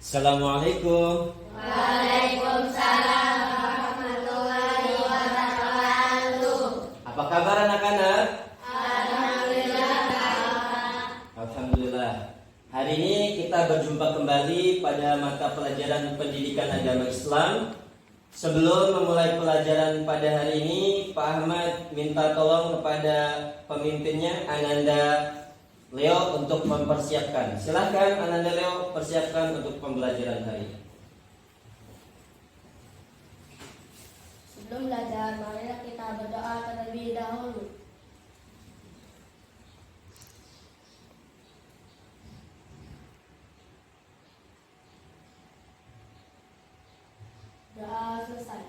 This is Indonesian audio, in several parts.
Assalamualaikum. Waalaikumsalam warahmatullahi wabarakatuh. Apa kabar anak-anak? Alhamdulillah. Alhamdulillah. Hari ini kita berjumpa kembali pada mata pelajaran pendidikan agama Islam. Sebelum memulai pelajaran pada hari ini, Pak Ahmad minta tolong kepada pemimpinnya Ananda Leo untuk mempersiapkan. Silahkan Ananda Leo persiapkan untuk pembelajaran hari ini. Sebelum belajar, marilah kita berdoa terlebih dahulu. Doa selesai.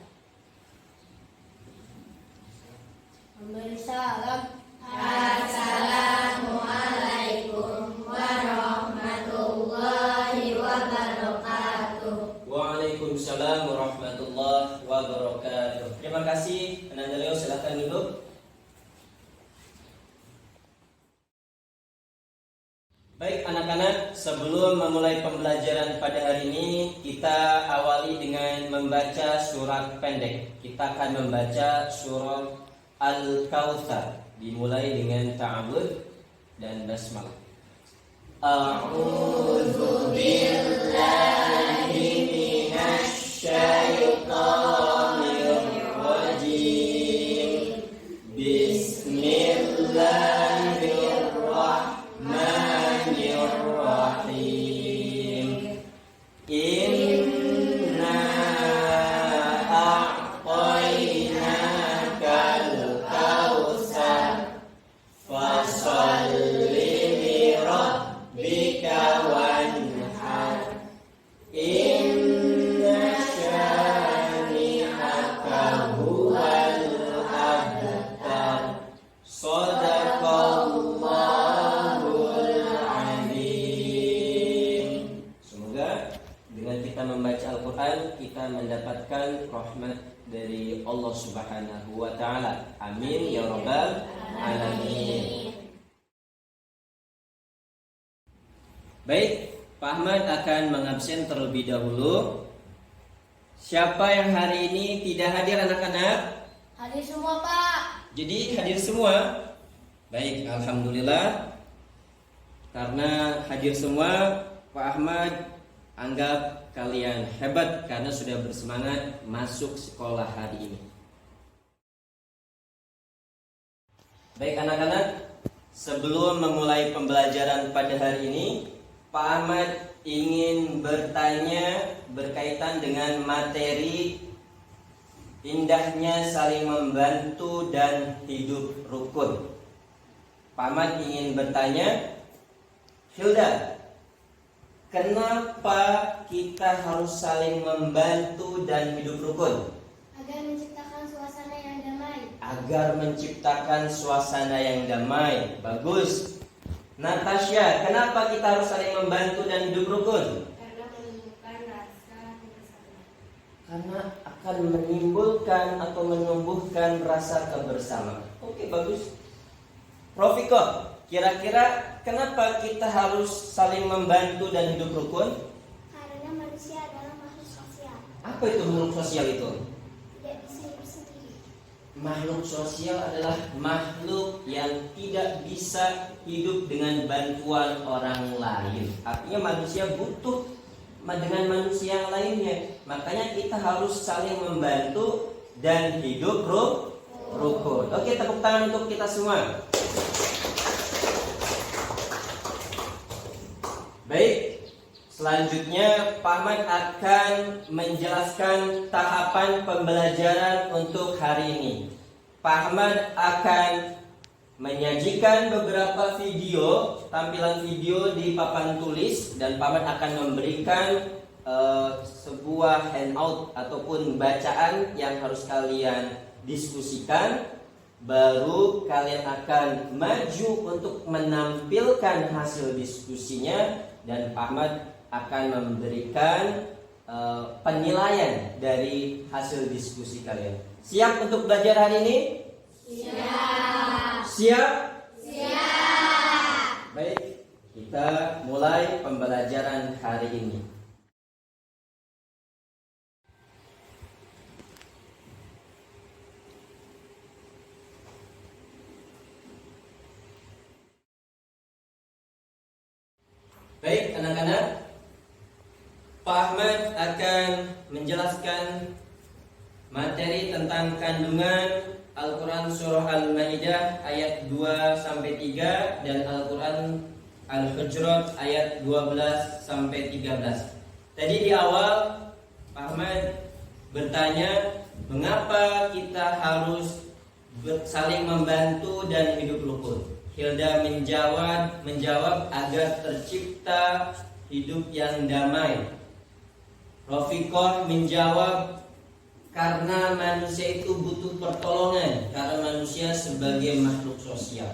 Memberi salam. Assalamualaikum warahmatullahi wabarakatuh. Waalaikumsalam warahmatullahi wabarakatuh. Terima kasih Ananda Leo, silahkan duduk. Baik anak-anak, sebelum memulai pembelajaran pada hari ini, kita awali dengan membaca surat pendek. Kita akan membaca surat Al-Kautsar, dimulai dengan ta'awudz dan basmalah. A'udzu billahi minasy syaithanir rajim. Bismillahirrahmanirrahim. Inna a'tainakal kautsar fasholli li rabbika wanhar. Inna syani'aka huwal abtar. Shadaqallahul azim. Semoga dengan kita membaca Al-Quran, kita mendapatkan rahmat dari Allah Subhanahu wa Ta'ala. Amin ya Rabbal alamin. Baik, Pak Ahmad akan mengabsen terlebih dahulu. Siapa yang hari ini tidak hadir anak-anak? Hadir semua, Pak. Jadi hadir semua. Baik, alhamdulillah. Karena hadir semua, Pak Ahmad anggap kalian hebat karena sudah bersemangat masuk sekolah hari ini. Baik anak-anak, sebelum memulai pembelajaran pada hari ini, Pak Ahmad ingin bertanya berkaitan dengan materi indahnya saling membantu dan hidup rukun. Pak Ahmad ingin bertanya, Hilda, kenapa kita harus saling membantu dan hidup rukun? Agar menciptakan suasana yang damai. Agar menciptakan suasana yang damai. Bagus. Natasha, kenapa kita harus saling membantu dan hidup rukun? Karena menumbuhkan rasa kebersamaan. Karena akan menimbulkan atau menumbuhkan rasa kebersamaan. Oke, bagus. Profiko, kira-kira kenapa kita harus saling membantu dan hidup rukun? Karena manusia adalah makhluk sosial. Apa itu makhluk sosial itu? Tidak bisa hidup sendiri. Makhluk sosial adalah makhluk yang tidak bisa hidup dengan bantuan orang lain. Artinya manusia butuh dengan manusia yang lainnya. Makanya kita harus saling membantu dan hidup rukun. Oke, tepuk tangan untuk kita semua. Baik, selanjutnya Pak Ahmad akan menjelaskan tahapan pembelajaran untuk hari ini. Pak Ahmad akan menyajikan beberapa video, tampilan video di papan tulis, dan Pak Ahmad akan memberikan sebuah handout ataupun bacaan yang harus kalian diskusikan. Baru kalian akan maju untuk menampilkan hasil diskusinya, dan Pak Ahmad akan memberikan penilaian dari hasil diskusi kalian. Siap untuk belajar hari ini? Siap. Siap? Siap. Baik, kita mulai pembelajaran hari ini. Baik anak-anak, Pak Ahmad akan menjelaskan materi tentang kandungan Al-Quran Surah Al-Ma'idah ayat 2-3 dan Al-Quran Al-Hujurat ayat 12-13. Tadi di awal Pak Ahmad bertanya mengapa kita harus saling membantu dan hidup rukun. Hilda menjawab agar tercipta hidup yang damai. Rafiqah menjawab karena manusia itu butuh pertolongan, karena manusia sebagai makhluk sosial.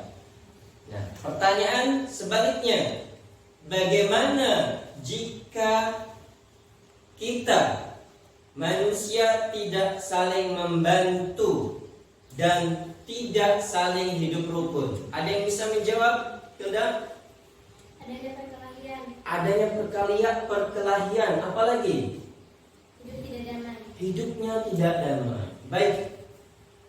Nah, pertanyaan sebaliknya, bagaimana jika kita manusia tidak saling membantu dan tidak saling hidup rukun? Ada yang bisa menjawab, Hilda? Adanya perkelahian. Adanya perkelahian, apalagi? Hidup tidak damai. Hidupnya tidak damai. Baik,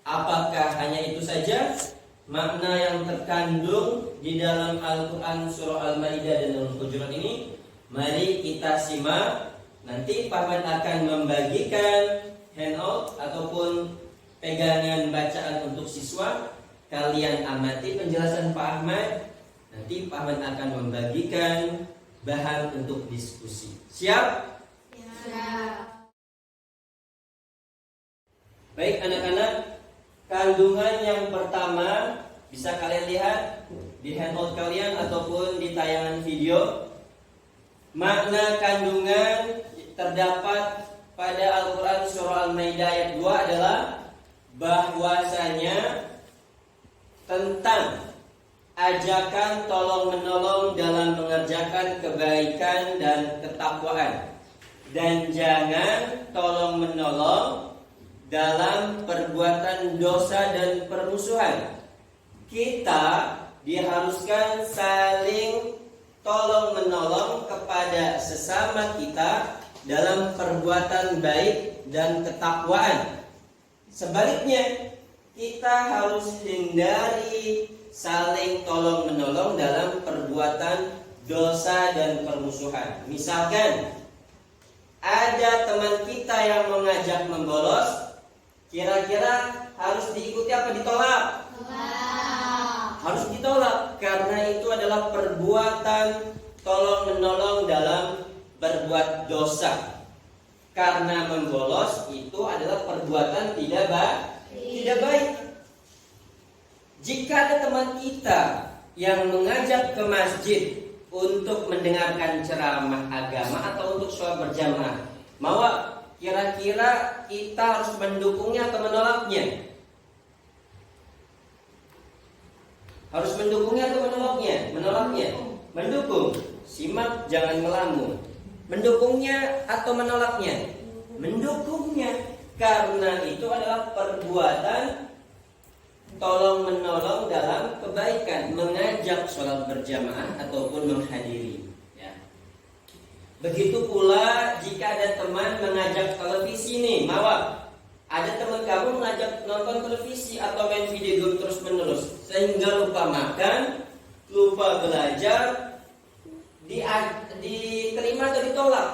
apakah hanya itu saja makna yang terkandung di dalam Al-Quran Surah Al-Ma'idah dan Al-Hujurat ini? Mari kita simak. Nanti Pak Ahmad akan membagikan handout ataupun pegangan bacaan untuk siswa. Kalian amati penjelasan Pak Ahmad. Nanti Pak Ahmad akan membagikan bahan untuk diskusi. Siap? Siap. Baik anak-anak, kandungan yang pertama bisa kalian lihat di handout kalian ataupun di tayangan video. Makna kandungan terdapat pada Al-Quran Surah Al-Ma'idah ayat 2 adalah bahwasanya tentang ajakan tolong-menolong dalam mengerjakan kebaikan dan ketakwaan, dan jangan tolong-menolong dalam perbuatan dosa dan permusuhan. Kita diharuskan saling tolong-menolong kepada sesama kita dalam perbuatan baik dan ketakwaan. Sebaliknya, kita harus hindari saling tolong-menolong dalam perbuatan dosa dan permusuhan. Misalkan ada teman kita yang mengajak membolos, kira-kira harus diikuti apa ditolak? Harus ditolak, karena itu adalah perbuatan tolong-menolong dalam berbuat dosa. Karena membolos itu adalah perbuatan tidak baik. Jika ada teman kita yang mengajak ke masjid untuk mendengarkan ceramah agama atau untuk sholat berjamaah, maka kira-kira kita harus mendukungnya atau menolaknya? Harus mendukungnya atau menolaknya? Menolaknya. Mendukung. Simak, jangan ngelamun. Mendukungnya atau menolaknya? Mendukungnya. Karena itu adalah perbuatan tolong-menolong dalam kebaikan, mengajak sholat berjamaah ataupun menghadiri. Ya. Begitu pula jika ada teman mengajak televisi nih, mawar. Ada teman kamu mengajak nonton televisi atau main video game terus menerus, sehingga lupa makan, lupa belajar, diterima atau ditolak?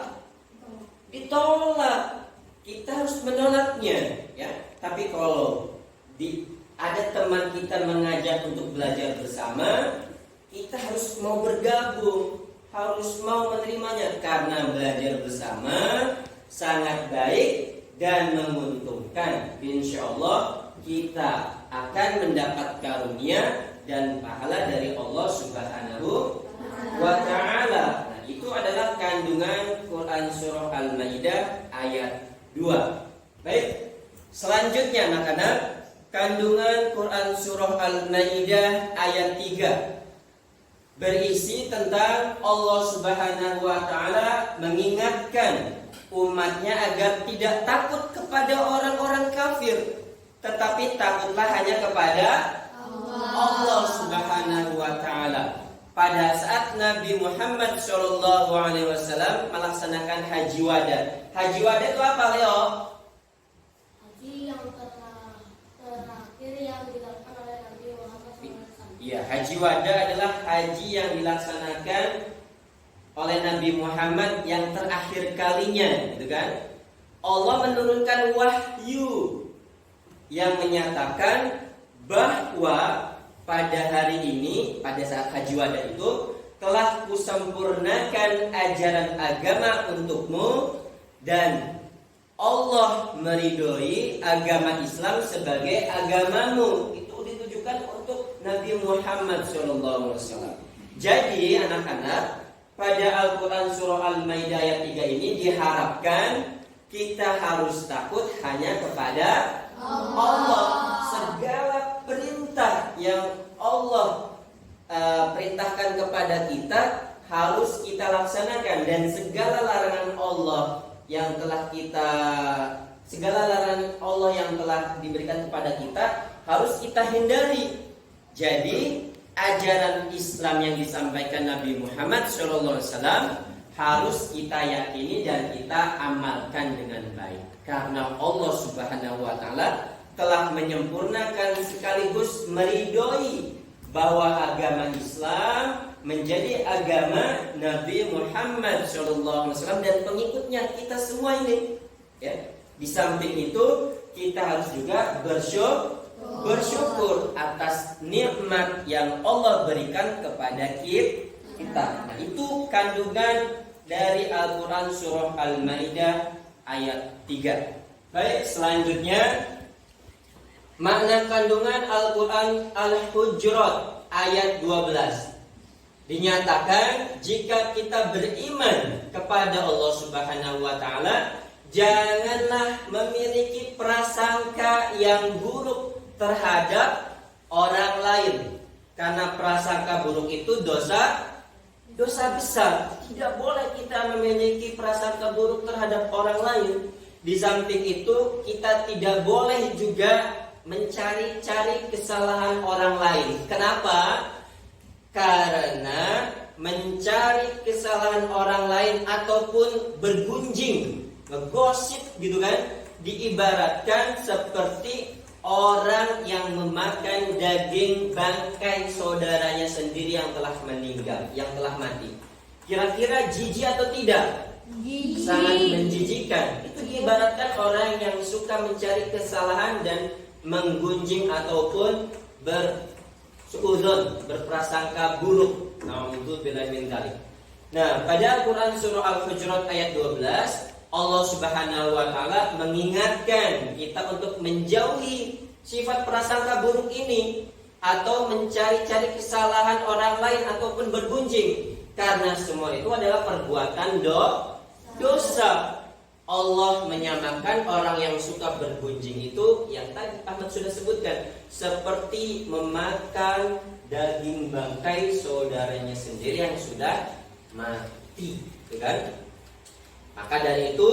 Ditolak. Kita harus menolaknya, ya. Tapi kalau ada teman kita mengajak untuk belajar bersama, kita harus mau bergabung, harus mau menerimanya, karena belajar bersama sangat baik dan menguntungkan. Insya Allah kita akan mendapat karunia dan pahala dari Allah Subhanahu wa Ta'ala. Nah, itu adalah kandungan Quran Surah Al-Ma'idah ayat 2. Baik, selanjutnya anak-anak, kandungan Quran Surah Al-Ma'idah ayat 3 berisi tentang Allah Subhanahu wa Ta'ala mengingatkan umatnya agar tidak takut kepada orang-orang kafir, tetapi takutlah hanya kepada Allah Subhanahu wa Ta'ala. Pada saat Nabi Muhammad SAW melaksanakan haji wada. Haji wada itu apa, Leo? Haji yang terakhir yang dilakukan oleh Nabi Muhammad SAW. Iya, haji wada adalah haji yang dilaksanakan oleh Nabi Muhammad yang terakhir kalinya, gitu kan? Allah menurunkan wahyu yang menyatakan bahwa pada hari ini, pada saat Haji Wada itu, telah kusempurnakan ajaran agama untukmu dan Allah meridhoi agama Islam sebagai agamamu. Itu ditujukan untuk Nabi Muhammad SAW. Jadi anak-anak, pada Al-Quran Surah Al-Maidah ayat 3 ini diharapkan kita harus takut hanya kepada Allah. Segala perintah yang Allah perintahkan kepada kita harus kita laksanakan, dan segala larangan Allah yang telah diberikan kepada kita harus kita hindari. Jadi ajaran Islam yang disampaikan Nabi Muhammad SAW harus kita yakini dan kita amalkan dengan baik, karena Allah Subhanahu wa Ta'ala telah menyempurnakan sekaligus meridhoi bahwa agama Islam menjadi agama Nabi Muhammad SAW dan pengikutnya, kita semua ini, ya. Di samping itu kita harus juga bersyukur atas nikmat yang Allah berikan kepada kita. Nah, itu kandungan dari Al-Quran Surah Al-Maidah ayat 3. Baik, selanjutnya makna kandungan Al-Quran Al-Hujurat ayat 12. Dinyatakan jika kita beriman kepada Allah Subhanahu wa Ta'ala, janganlah memiliki prasangka yang buruk terhadap orang lain, karena prasangka buruk itu dosa besar. Tidak boleh kita memiliki prasangka buruk terhadap orang lain. Di samping itu kita tidak boleh juga mencari-cari kesalahan orang lain. Kenapa? Karena mencari kesalahan orang lain ataupun bergunjing, ngegosip gitu kan, diibaratkan seperti orang yang memakan daging bangkai saudaranya sendiri yang telah meninggal, yang telah mati. Kira-kira jijik atau tidak? Jijik. Sangat menjijikkan. Itu diibaratkan orang yang suka mencari kesalahan dan menggunjing ataupun bersuudzon, berprasangka buruk. Na'udzubillahi min dzalik. Nah, pada Al-Quran Surah Al-Hujurat ayat 12, Allah Subhanahu wa Ta'ala mengingatkan kita untuk menjauhi sifat prasangka buruk ini atau mencari-cari kesalahan orang lain ataupun bergunjing, karena semua itu adalah perbuatan dosa. Allah menyamakan orang yang suka bergunjing itu, yang tadi Ahmad sudah sebutkan, seperti memakan daging bangkai saudaranya sendiri yang sudah mati, kan? Maka dari itu,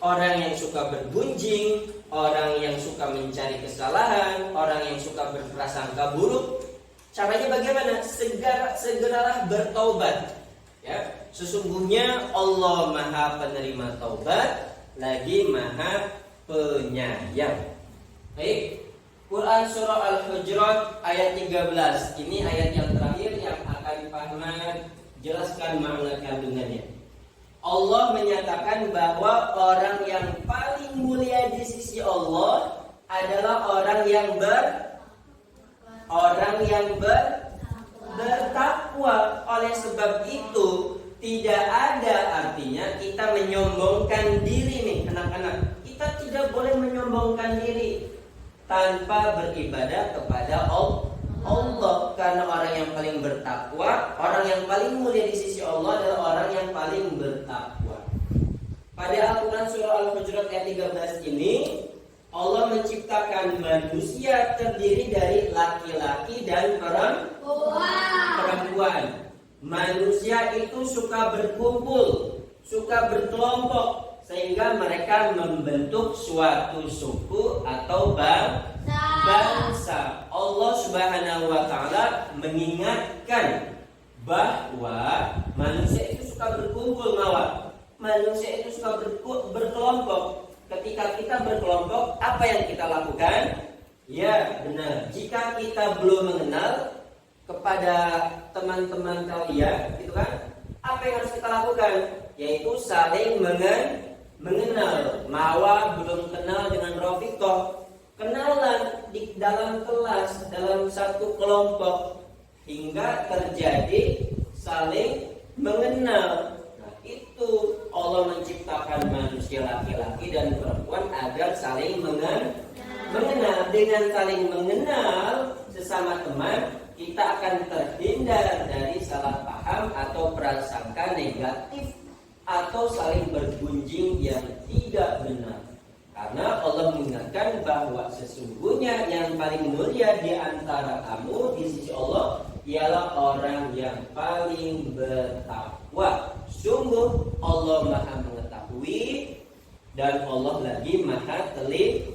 orang yang suka bergunjing, orang yang suka mencari kesalahan, orang yang suka berprasangka buruk, caranya bagaimana? Segeralah bertaubat. Ya, sesungguhnya Allah Maha Penerima Taubat, lagi Maha Penyayang. Baik, Quran Surah Al-Hujurat ayat 13. Ini ayat yang terakhir yang akan Pak Ahmad jelaskan makna kandungannya. Allah menyatakan bahwa orang yang paling mulia di sisi Allah adalah orang yang bertakwa. Oleh sebab itu tidak ada artinya kita menyombongkan diri nih anak-anak. Kita tidak boleh menyombongkan diri tanpa beribadah kepada Allah, karena orang yang paling bertakwa, orang yang paling mulia di sisi Allah adalah orang yang paling bertakwa. Pada Al-Quran Surah Al-Hujurat ayat 13 ini, Allah menciptakan manusia terdiri dari laki-laki dan perempuan. Manusia itu suka berkumpul, suka berkelompok, sehingga mereka membentuk suatu suku atau bangsa. Allah Subhanahu wa Ta'ala mengingatkan bahwa manusia itu suka berkumpul, manusia itu suka berkelompok. Ketika kita berkelompok, apa yang kita lakukan? Ya, benar. Jika kita belum mengenal kepada teman-teman kalian, gitu kan? Apa yang harus kita lakukan? Yaitu saling mengenal. Mawa belum kenal dengan Rafiqah, kenalan di dalam kelas, dalam satu kelompok, hingga terjadi saling mengenal. Nah, itu Allah menciptakan manusia laki-laki dan perempuan agar saling mengenal. Dengan saling mengenal sesama teman, kita akan terhindar dari salah paham atau prasangka negatif atau saling bergunjing yang tidak benar. Karena Allah mengingatkan bahwa sesungguhnya yang paling mulia di antara kamu di sisi Allah ialah orang yang paling bertakwa. Sungguh Allah Maha mengetahui dan Allah lagi Maha teliti.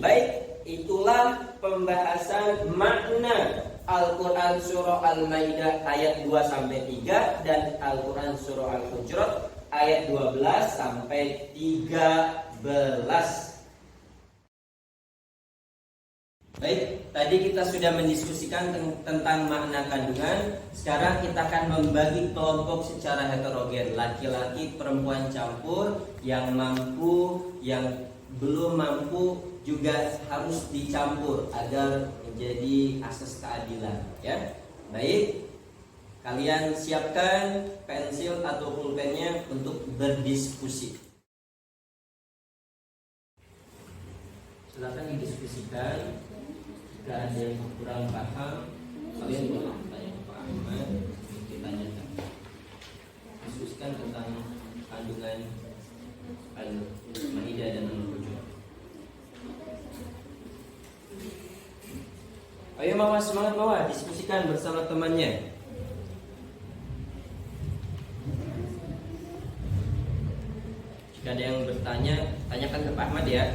Baik, itulah pembahasan makna Al-Quran Surah Al-Maidah ayat 2-3 dan Al-Quran Surah Al-Hujurat ayat 12-13. Baik, tadi kita sudah mendiskusikan tentang makna kandungan. Sekarang kita akan membagi kelompok secara heterogen, laki-laki, perempuan campur, yang mampu, yang belum mampu juga harus dicampur agar menjadi asas keadilan, ya. Baik, kalian siapkan pensil atau pulpennya untuk berdiskusi. Silakan didiskusikan. Jika ada yang kurang paham, kalian boleh tanya ke Pak Ahmad, kita tanyakan. Diskusikan tentang kandungan Al-Maidah dan Al-Hujurat. Ayo Mama, semangat Mama, diskusikan bersama temannya. Jika ada yang bertanya, tanyakan ke Pak Ahmad ya.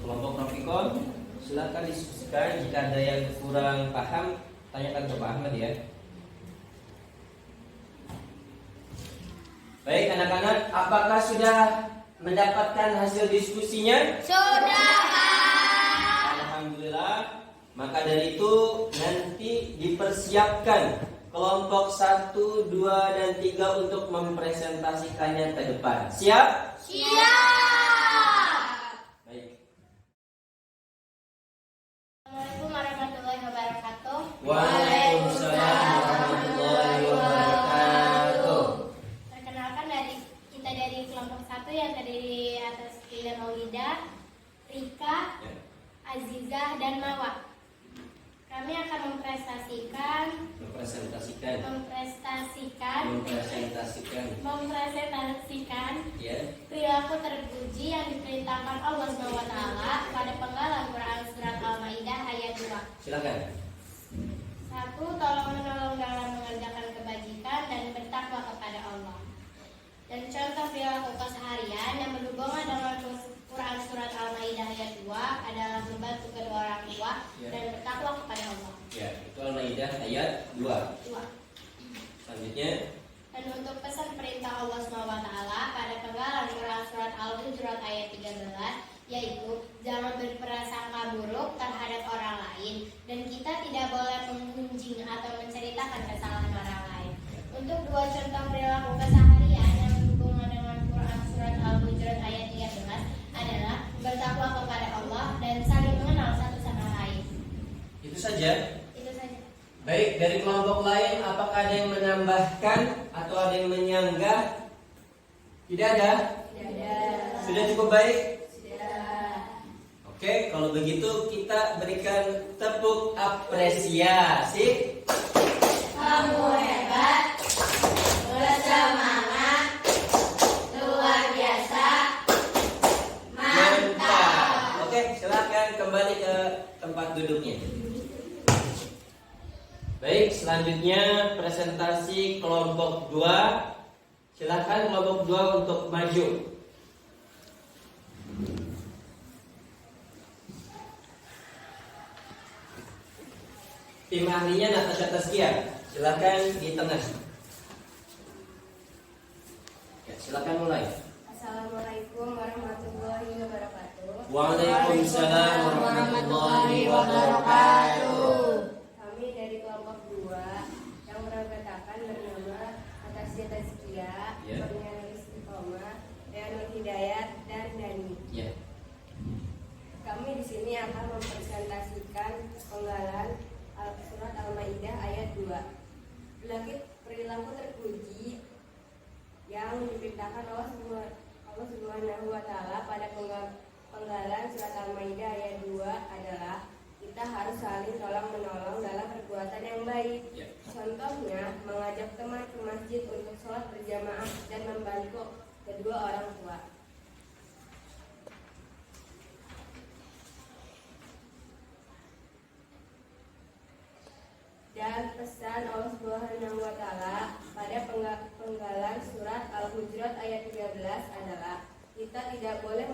Kelompok Rafiqah, silakan diskusikan. Jika ada yang kurang paham, tanyakan ke Pak Ahmad ya. Baik anak-anak, apakah sudah mendapatkan hasil diskusinya? Sudah. Alhamdulillah. Maka dari itu nanti dipersiapkan kelompok 1, 2, dan 3 untuk mempresentasikannya ke depan. Siap? Siap. Waalaikumsalam warahmatullahi wabarakatuh. Perkenalkan kita dari kelompok 1 yang terdiri atas Ila Maulida, Rika, Azizah, dan Mawa. Kami akan mempresentasikan perilaku terpuji yang diperintahkan Allah SWT pada penggalan Quran Surat Al-Maidah ayat 2. Silakan. 1. Tolong-menolong dalam mengerjakan kebajikan dan bertakwa kepada Allah. Dan contoh perilaku keseharian yang berhubungan dengan Quran Surat Al-Maidah ayat 2 adalah membantu kedua orang tua dan bertakwa kepada Allah. Ya, itu Al-Maidah ayat 2. Selanjutnya. Dan untuk pesan perintah Allah SWT pada penggalan Quran Surat Al-Hujurat ayat 13, yaitu jangan berprasangka buruk terhadap orang lain, dan kita tidak boleh menggunjing atau menceritakan kesalahan orang lain. Untuk 2 contoh perilaku keseharian yang berhubungan dengan Quran Surat Al-Hujurat ayat 13 adalah bertakwa kepada Allah dan saling mengenal satu sama lain. Itu saja. Baik, dari kelompok lain apakah ada yang menambahkan atau ada yang menyanggah? Tidak ada? Tidak ada. Sudah cukup baik? Sudah. Oke, kalau begitu kita berikan tepuk apresiasi. Kamu hebat, bersemangat, luar biasa, mantap. Oke, silakan kembali ke tempat duduknya. Baik, selanjutnya presentasi kelompok 2. Silakan kelompok 2 untuk maju. Tim ahlinya Natasha Tazkiyah, silakan di tengah. Ya, silakan mulai. Assalamualaikum warahmatullahi wabarakatuh. Waalaikumsalam warahmatullahi wabarakatuh. Kami dari kelompok 2 penggalan surat Al-Maidah ayat 2 adalah kita harus saling tolong-menolong dalam perbuatan yang baik. Ya. Contohnya, mengajak teman ke masjid untuk sholat berjamaah dan membantu kedua orang tua. Dan pesan Allah Subhanahu wa taala pada penggalan surat Al-Hujurat ayat 13 adalah kita tidak boleh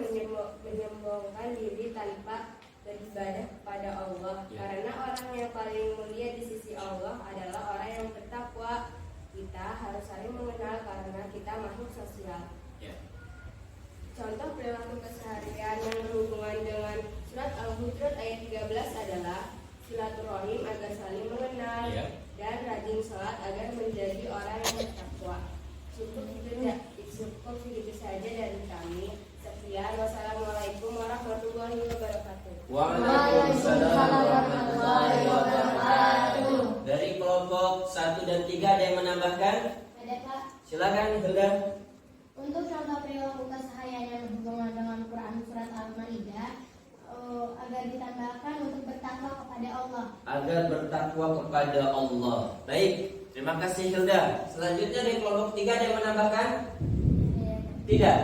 menyombongkan diri tanpa beribadah kepada Allah, Ya. karena orang yang paling mulia di sisi Allah adalah orang yang bertakwa. Kita harus saling mengenal karena kita makhluk sosial. Ya. Contoh perilaku keseharian yang berhubungan dengan surat Al-Hujurat ayat 13 adalah silaturahim agar saling mengenal, Ya. dan rajin sholat agar menjadi orang yang bertakwa. Cukup itu saja dari kami. Sekian, wassalamualaikum warahmatullahi wabarakatuh. Waalaikumsalam warahmatullahi wabarakatuh. Dari kelompok 1 dan 3 ada yang menambahkan? Ada Pak. Silakan Hilda. Untuk contoh perilaku keseharian yang berhubungan dengan Quran surat Al-Maidah agar ditambahkan untuk bertakwa kepada Allah. Agar bertakwa kepada Allah. Baik, terima kasih Hilda. Selanjutnya dari kelompok 3 ada yang menambahkan? Tidak.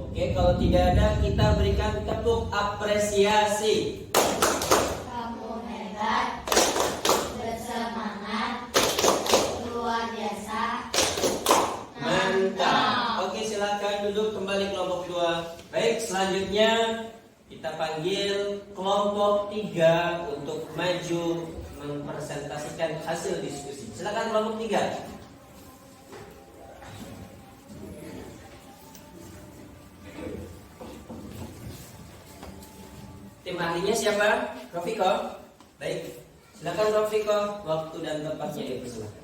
Oke, kalau tidak ada kita berikan tepuk apresiasi. Kamu hebat, bersemangat, luar biasa. Mantap. Oke, silakan duduk kembali kelompok 2. Baik, selanjutnya kita panggil kelompok 3 untuk maju mempresentasikan hasil diskusi. Silakan kelompok 3. Tim ahlinya siapa? Rofiko. Baik, silakan Rofiko. Waktu dan tempatnya dipersilakan.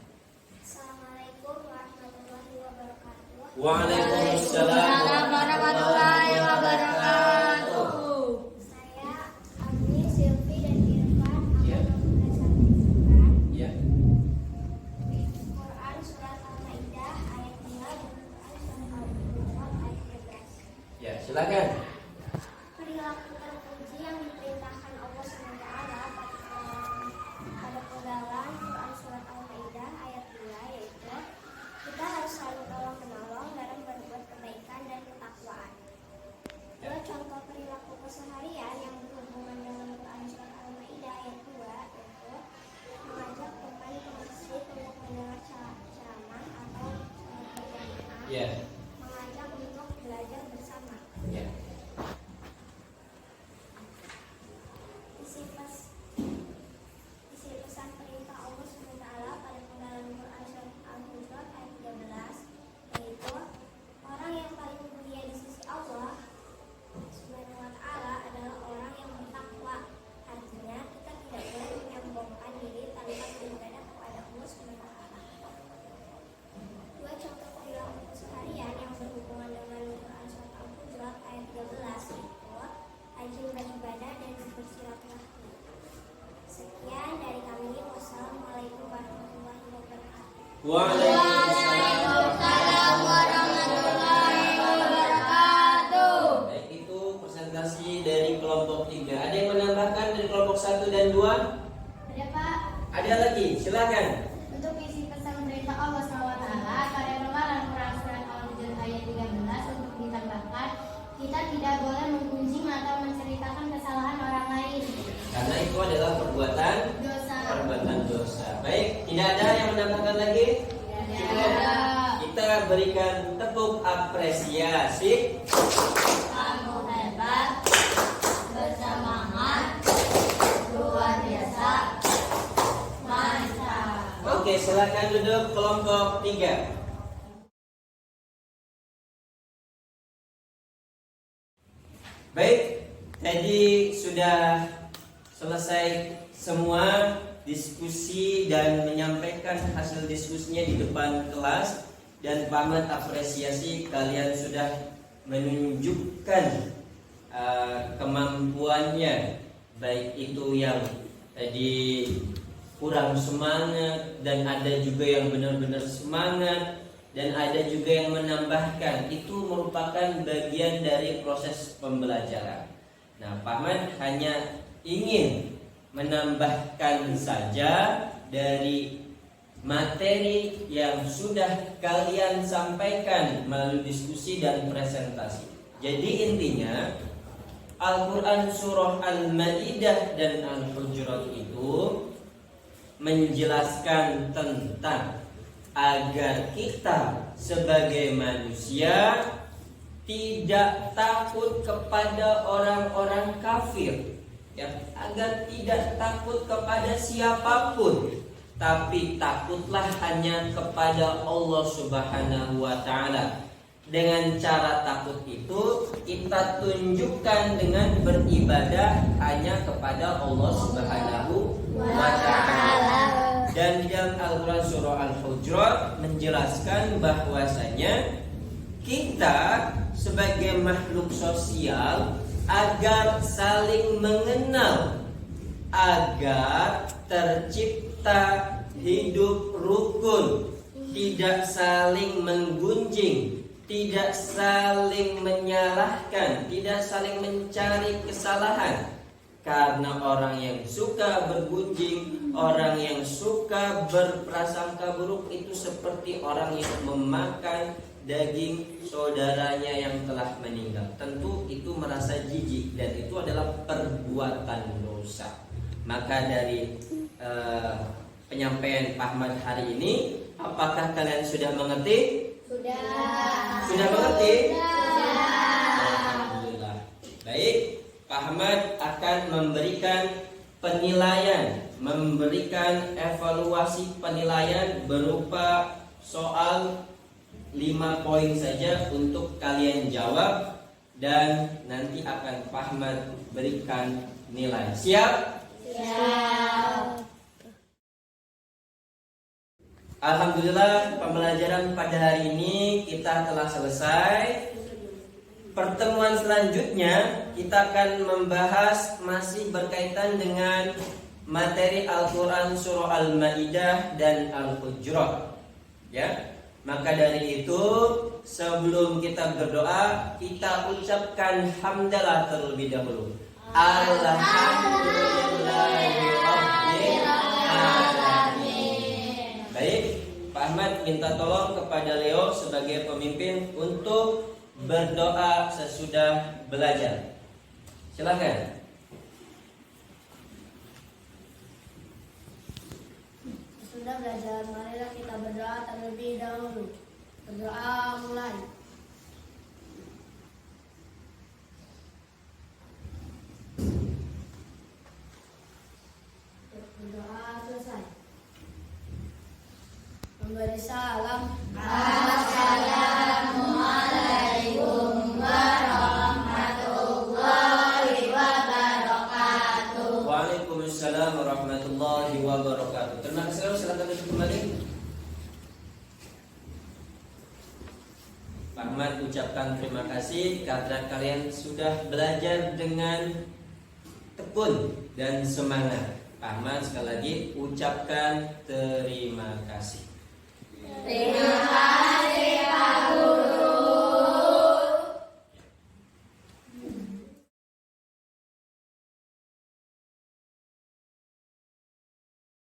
Assalamualaikum warahmatullahi wabarakatuh. Waalaikumsalam warahmatullahi wabarakatuh. Saya Agni, Silvi, dan Irfan Ya. akan mempresentasikan Ya. Quran surat Al-Maidah ayat 2 dan Quran surat Al-Hujurat ayat 13. Ya, silakan. Perilaku terpuji yang diperintahkan Allah SWT pada penggalan Quran surat Al-Maidah ayat 2 yaitu kita harus saling tolong-menolong dalam berbuat kebaikan dan ketakwaan. Dua contoh perilaku keseharian yang berhubungan dengan Quran surat Al-Maidah ayat 2 yaitu mengajak teman ke masjid untuk mendengar ceramah atau sholat berjamaah, Ya. mengajak untuk belajar bersama. Ya. Isi pesan perintah Allah SWT pada penggalan Quran surat Al-Hujurat ayat 13 yaitu orang yang paling mulia di sisi Allah SWT adalah orang yang bertakwa. Artinya kita tidak boleh menyombongkan diri tanpa beribadah kepada Allah SWT. Dua contoh perilaku keseharian yang berhubungan dengan Quran surat Al-Hujurat ayat 13 yaitu rajin beribadah dan bersilaturahmi. Sekian dari kami. Wassalamualaikum warahmatullahi wabarakatuh. Waalaikumsalam warahmatullahi wabarakatuh. Baik, itu presentasi dari kelompok 3. Ada yang menambahkan dari kelompok 1 dan 2? Ada Pak. Ada lagi, silakan. Untuk isi pesan perintah Allah SWT pada penggalan Quran surat Al-Hujurat ayat 13 untuk ditambahkan kita tidak boleh menggunjing atau menceritakan kesalahan orang lain. Karena itu adalah perbuatan dosa. Baik, tidak ada yang menambahkan lagi? Cukup. Kita berikan tepuk apresiasi. Kamu hebat, bersemangat, luar biasa, mantap. Oke, silakan duduk kelompok 3. Baik, tadi sudah selesai semua diskusi dan menyampaikan hasil diskusinya di depan kelas, dan pamat apresiasi kalian sudah menunjukkan kemampuannya, baik itu yang tadi kurang semangat dan ada juga yang benar-benar semangat dan ada juga yang menambahkan. Itu merupakan bagian dari proses pembelajaran. Nah, Pak Ahmad hanya ingin menambahkan saja dari materi yang sudah kalian sampaikan melalui diskusi dan presentasi. Jadi intinya Al-Quran Surah Al-Ma'idah dan Al-Hujurat itu menjelaskan tentang agar kita sebagai manusia tidak takut kepada orang-orang kafir, ya, agar tidak takut kepada siapapun, tapi takutlah hanya kepada Allah Subhanahu wa Ta'ala. Dengan cara takut itu kita tunjukkan dengan beribadah hanya kepada Allah Subhanahu wa Ta'ala. Dan di dalam Al-Quran Surah Al-Hujurat menjelaskan bahwasanya kita sebagai makhluk sosial agar saling mengenal, agar tercipta hidup rukun, tidak saling menggunjing, tidak saling menyalahkan, tidak saling mencari kesalahan. Karena orang yang suka bergunjing, orang yang suka berprasangka buruk itu seperti orang yang memakan daging saudaranya yang telah meninggal. Tentu itu merasa jijik dan itu adalah perbuatan dosa. Maka dari penyampaian Pak Ahmad hari ini, apakah kalian sudah mengerti? Sudah. Sudah mengerti? Sudah. Alhamdulillah. Baik, Pak Ahmad akan memberikan penilaian, memberikan evaluasi penilaian berupa soal 5 poin saja untuk kalian jawab dan nanti akan Pak Ahmad berikan nilai. Siap? Siap. Alhamdulillah, pembelajaran pada hari ini kita telah selesai. Pertemuan selanjutnya kita akan membahas masih berkaitan dengan materi Al-Quran Surah Al-Ma'idah dan Al-Hujurat. Ya, maka dari itu sebelum kita berdoa kita ucapkan hamdalah terlebih dahulu. Alhamdulillahirabbil alamin. Baik, Pak Ahmad minta tolong kepada Leo sebagai pemimpin untuk berdoa sesudah belajar. Silakan. Sudah belajar, marilah kita berdoa terlebih dahulu. Berdoa mulai. Berdoa selesai. Memberi salam. Assalamualaikum warahmatullahi wabarakatuh. Waalaikumsalam warahmatullahi wabarakatuh. Terima kasih. Silakan duduk kembali. Pak Ahmad ucapkan terima kasih karena kalian sudah belajar dengan tekun dan semangat. Pak Ahmad sekali lagi ucapkan terima kasih. Terima kasih Pak Guru.